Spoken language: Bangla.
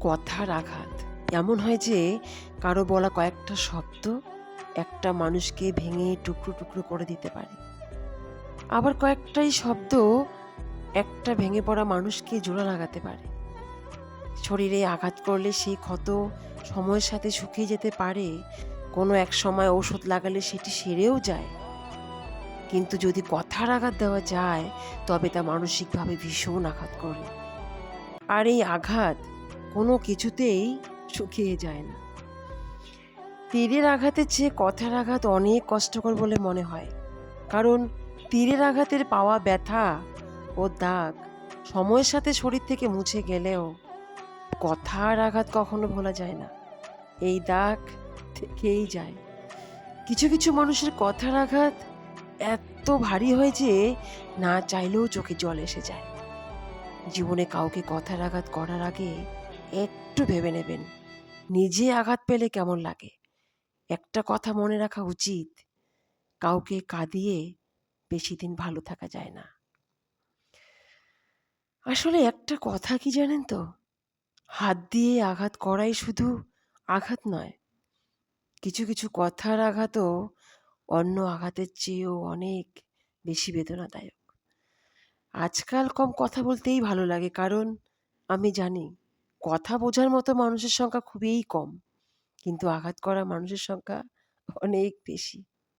কথার আঘাত এমন হয় যে কারো বলা কয়েকটা শব্দ একটা মানুষকে ভেঙে টুকরো টুকরো করে দিতে পারে। আবার কয়েকটাই শব্দ একটা ভেঙে পড়া মানুষকে জোড়া লাগাতে পারে। শরীরে আঘাত করলে সেই ক্ষত সময়ের সাথে শুকিয়ে যেতে পারে, কোনো এক সময় ওষুধ লাগালে সেটি সেরেও যায়। কিন্তু যদি কথার আঘাত দেওয়া যায় তবে তা মানসিকভাবে ভীষণ আঘাত করে। আর এই আঘাত কোনো কিছুতেই শুকিয়ে যায় না। তীরের আঘাতের চেয়ে কথার আঘাত অনেক কষ্টকর বলে মনে হয়। কারণ তীরের আঘাতের পাওয়া ব্যথা ও দাগ সময়ের সাথে শরীর থেকে মুছে গেলেও কথার আঘাত কখনো ভোলা যায় না। এই দাগ থেকেই যায়। কিছু কিছু মানুষের কথার আঘাত এত ভারী হয় যে না চাইলেও চোখে জল এসে যায়। জীবনে কাউকে কথার আঘাত করার আগে একটু ভেবে নেবেন, নিজে আঘাত পেলে কেমন লাগে। একটা কথা মনে রাখা উচিত, কাউকে কাঁদিয়ে বেশি দিন ভালো থাকা যায় না। আসলে একটা কথা কি জানেন তো, হাত দিয়ে আঘাত করাই শুধু আঘাত নয়, কিছু কিছু কথার আঘাতও অন্য আঘাতের চেয়েও অনেক বেশি বেদনাদায়ক। আজকাল কম কথা বলতেই ভালো লাগে, কারণ আমি জানি কথা বোঝার মতো মানুষের সংখ্যা খুবই কম, কিন্তু আঘাত করা মানুষের সংখ্যা অনেক বেশি।